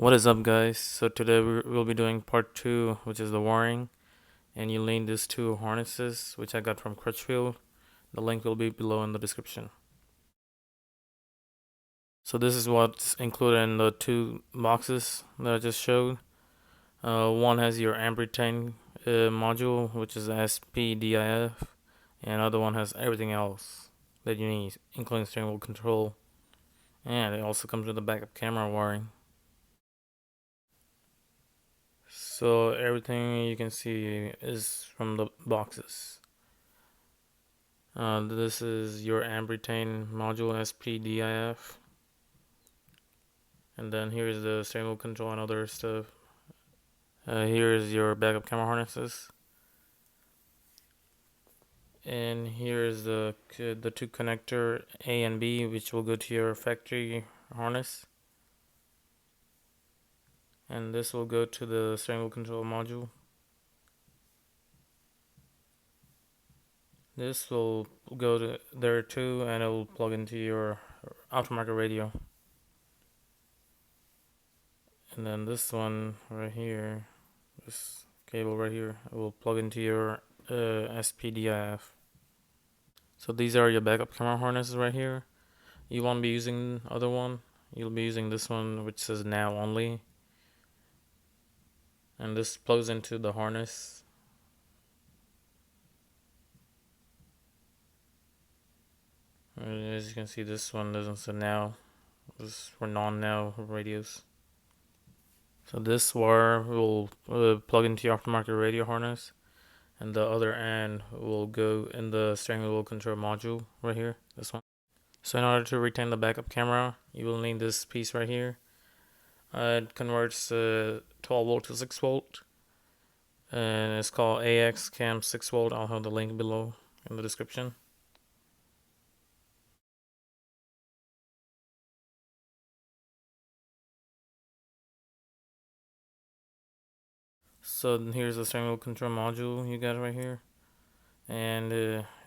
What is up, guys? So today we'll be doing part 2, which is the wiring, and you'll need these two harnesses which I got from Crutchfield. The link will be below in the description. So this is what's included in the two boxes that I just showed. One has your Ambritain module, which is the SPDIF, and other one has everything else that you need, including steering wheel control, and it also comes with a backup camera wiring. So everything you can see is from the boxes. This is your Ambritain module SPDIF, and then here's the steering wheel control and other stuff. Here is your backup camera harnesses, and here's the two connector A and B, which will go to your factory harness, and this will go to the steering wheel control module. This will go to there too, and it will plug into your aftermarket radio. And then this one right here, this cable right here, it will plug into your SPDIF. So these are your backup camera harnesses right here. You won't be using the other one. You'll be using this one, which says NAV only. And this plugs into the harness. As you can see, this one doesn't say NAV. This is for non-NAV radios. So this wire will plug into your aftermarket radio harness, and the other end will go in the steering wheel control module right here, this one. So in order to retain the backup camera, you will need this piece right here. It converts 12 volt to 6 volt, and it's called AX Cam 6 volt. I'll have the link below in the description. So here's the steering wheel control module you got right here, and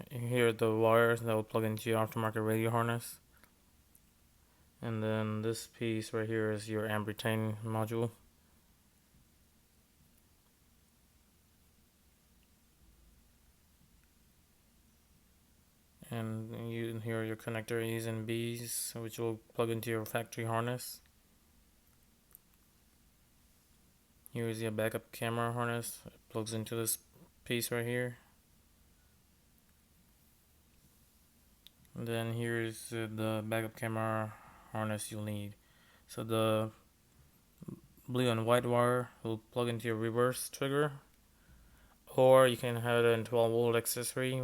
here are the wires that will plug into your aftermarket radio harness. And then this piece right here is your Ambritain module. And here are your connector A's and B's, which will plug into your factory harness. Here is your backup camera harness. It plugs into this piece right here. And then here's the backup camera harness you'll need. So the blue and white wire will plug into your reverse trigger, or you can have it in 12 volt accessory,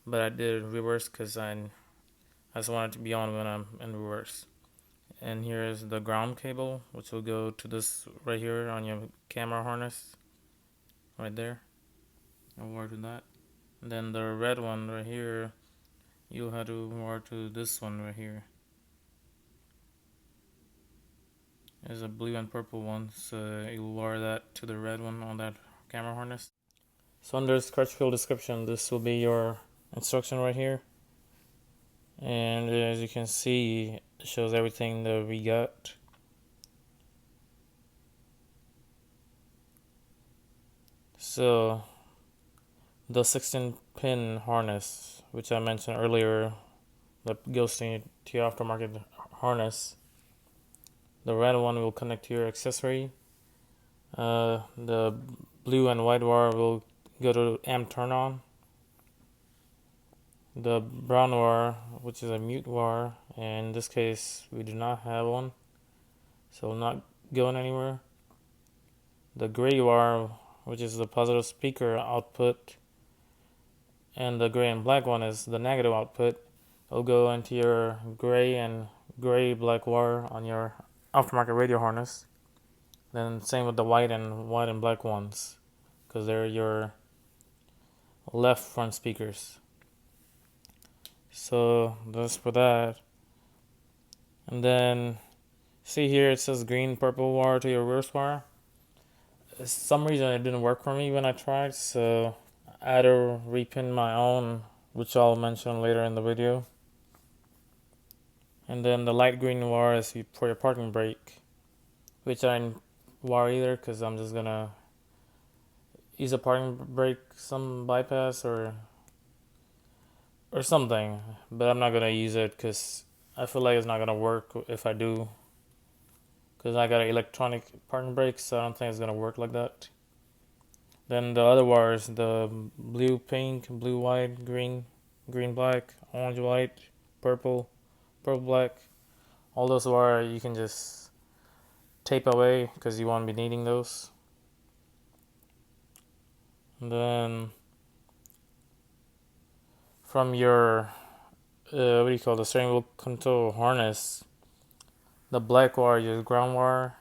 but I did reverse because I just want it to be on when I'm in reverse. And here is the ground cable, which will go to this right here on your camera harness, right there. I'll wire to that. And then the red one right here, you'll have to wire to this one right here. There's a blue and purple one, so you'll wire that to the red one on that camera harness. So under this Crutchfield description, this will be your instruction right here. And as you can see, it shows everything that we got. So the 16-pin harness, which I mentioned earlier, that goes to your aftermarket harness. The red one will connect to your accessory. The blue and white wire will go to amp turn on. The brown wire, which is a mute wire, and in this case we do not have one, so it will not going anywhere. The gray wire, which is the positive speaker output, and the gray and black one is the negative output. It'll go into your gray and gray black wire on your aftermarket radio harness. Then same with the white and black ones, because they're your left front speakers. So that's for that. And then see here it says green purple wire to your reverse wire. For some reason it didn't work for me when I tried, so I had to repin my own, which I'll mention later in the video. And then the light green wire is for your parking brake, which I didn't wire either because I'm just gonna use a parking brake, some bypass or something, but I'm not gonna use it because I feel like it's not gonna work if I do, because I got an electronic parking brake, so I don't think it's gonna work like that. Then the other wires, the blue pink, blue white, green, green black, orange white, purple, purple black, all those wires you can just tape away because you won't be needing those. And then from your what do you call the steering wheel control harness, the black wire is your ground wire,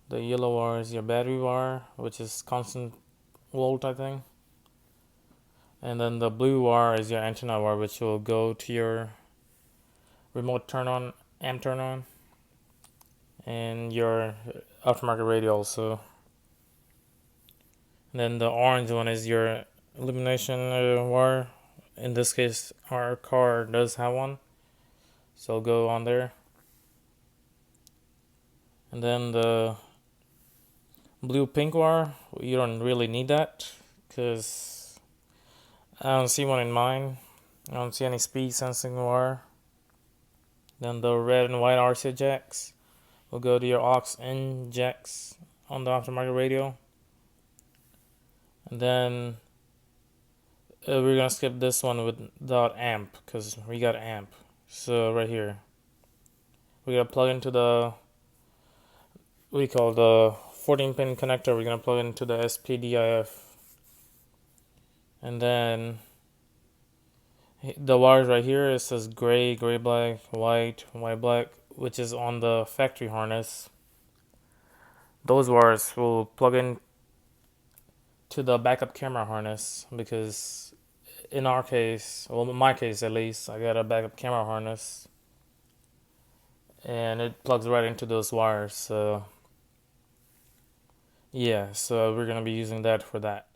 the yellow wire is your battery wire, which is constant volt, I think. And then the blue wire is your antenna wire, which will go to your remote turn on, amp turn on, and your aftermarket radio also. And then the orange one is your illumination wire. In this case, our car does have one, so go on there. And then the blue pink wire, you don't really need that because I don't see one in mine. I don't see any speed sensing wire. Then the red and white RCA jacks will go to your aux in jacks on the aftermarket radio. And then we're gonna skip this one without amp because we got amp. So right here, we're gonna plug into the, what do you call, the 14-pin connector. We're gonna plug into the SPDIF, and then the wires right here, it says gray, gray black, white, white black, which is on the factory harness. Those wires will plug in to the backup camera harness because in our case, well in my case at least, I got a backup camera harness and it plugs right into those wires. So yeah, so we're gonna be using that for that.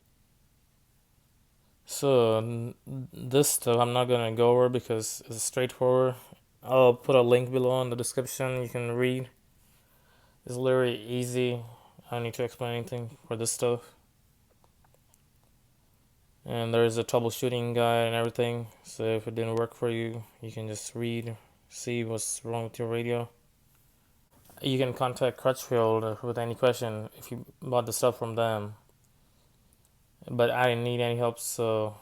So this stuff I'm not gonna go over because it's straightforward. I'll put a link below in the description. You can read. It's literally easy. I don't need to explain anything for this stuff. And there's a troubleshooting guide and everything. So if it didn't work for you, you can just read, see what's wrong with your radio. You can contact Crutchfield with any question if you bought the stuff from them. But I didn't need any help, so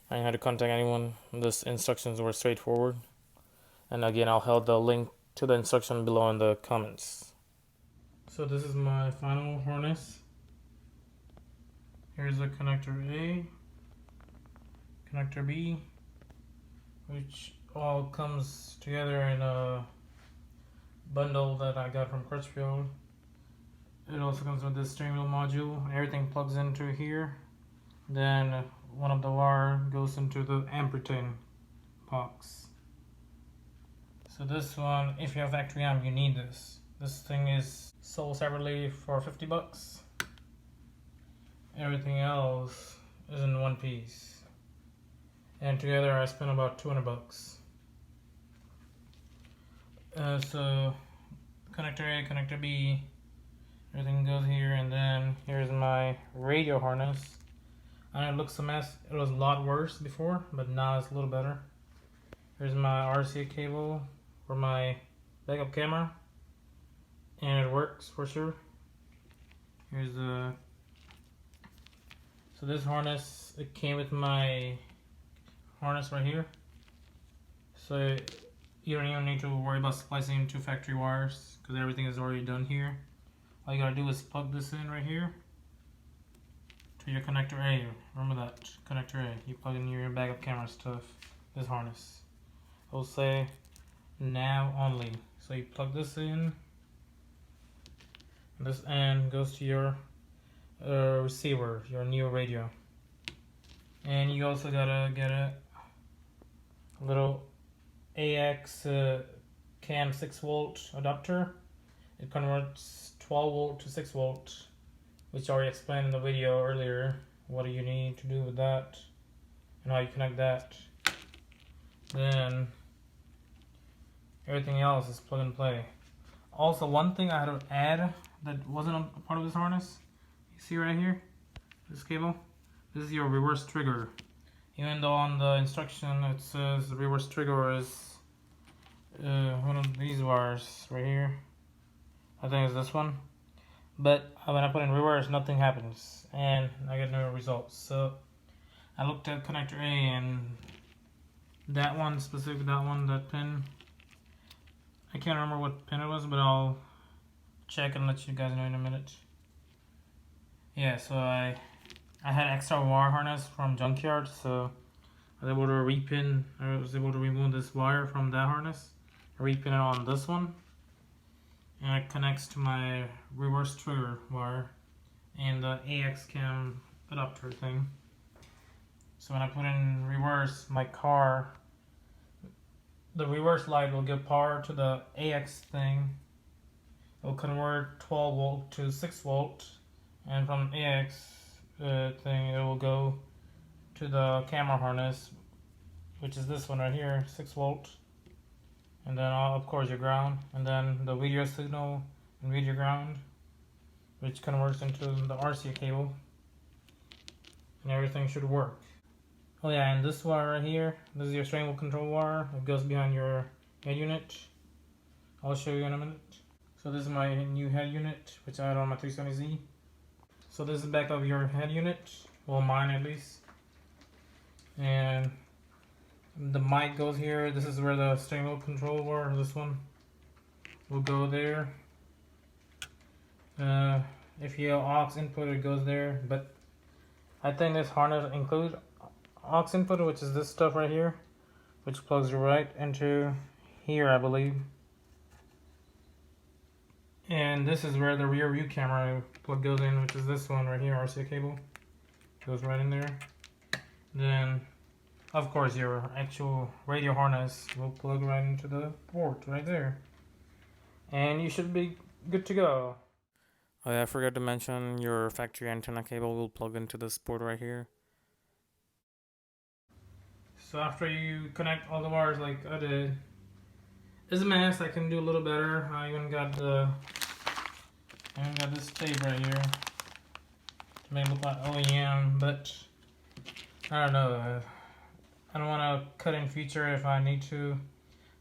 I didn't have to contact anyone. The instructions were straightforward. And again, I'll have the link to the instruction below in the comments. So this is my final harness. Here's the connector A, connector B, which all comes together in a bundle that I got from Crutchfield. It also comes with this steering wheel module. Everything plugs into here. Then one of the wire goes into the ampertain box. So this one, if you have factory amp, you need this. This thing is sold separately for 50 bucks. Everything else is in one piece. And together I spent about 200 bucks. So connector A, connector B, everything goes here, and then here's my radio harness. I know it looks a mess. It was a lot worse before, but now it's a little better. Here's my RCA cable for my backup camera, and it works for sure. Here's the, so this harness, it came with my harness right here. So you don't even need to worry about splicing into factory wires because everything is already done here. All you gotta do is plug this in right here to your connector A. Remember that, connector A. You plug in your backup camera stuff, this harness. It will say NAV only. So you plug this in. This end goes to your receiver, your new radio. And you also gotta get a little AX CAM 6 volt adapter. It converts 12 volt to 6 volt, which I already explained in the video earlier. What do you need to do with that and how you connect that. Then everything else is plug and play. Also, one thing I had to add that wasn't a part of this harness, you see right here, this cable, this is your reverse trigger. Even though on the instruction it says the reverse trigger is one of these wires right here. I think it's this one. But when I put in reverse, nothing happens and I get no results. So I looked at connector A and that one, specifically that pin, I can't remember what pin it was, but I'll check and let you guys know in a minute. Yeah, so I had extra wire harness from junkyard, so I was able to remove this wire from that harness, repin it on this one, and it connects to my reverse trigger wire and the AX cam adapter thing. So when I put in reverse, my car, the reverse light will give power to the AX thing. It will convert 12 volt to 6 volt, and from AX thing it will go to the camera harness, which is this one right here, 6 volt, and then of course your ground, and then the video signal and video ground, which converts into the RCA cable, and everything should work. Oh yeah, and this wire right here, this is your steering wheel control wire. It goes behind your head unit. I'll show you in a minute. So this is my new head unit, which I had on my 370Z. So this is the back of your head unit, well mine at least. And the mic goes here. This is where the steering wheel control wire, this one, will go there. If you have aux input, it goes there. But I think this harness includes aux input, which is this stuff right here, which plugs right into here, I believe. And this is where the rear view camera plug goes in, which is this one right here, RCA cable. Goes right in there. Then, of course, your actual radio harness will plug right into the port right there. And you should be good to go. Oh yeah, I forgot to mention your factory antenna cable will plug into this port right here. So after you connect all the wires like I did, it's a mess. I can do a little better. I even got this tape right here to make it look like OEM, but I don't know. I don't want to cut in future if I need to,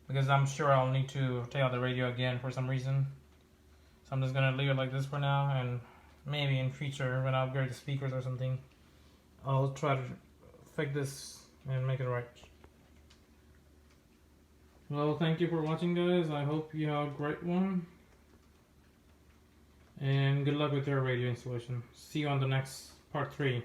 because I'm sure I'll need to take out the radio again for some reason. So I'm just gonna leave it like this for now, and maybe in future when I upgrade the speakers or something, I'll try to fix this and make it right. Well, thank you for watching, guys. I hope you have a great one, and good luck with your radio installation. See you on the next part 3.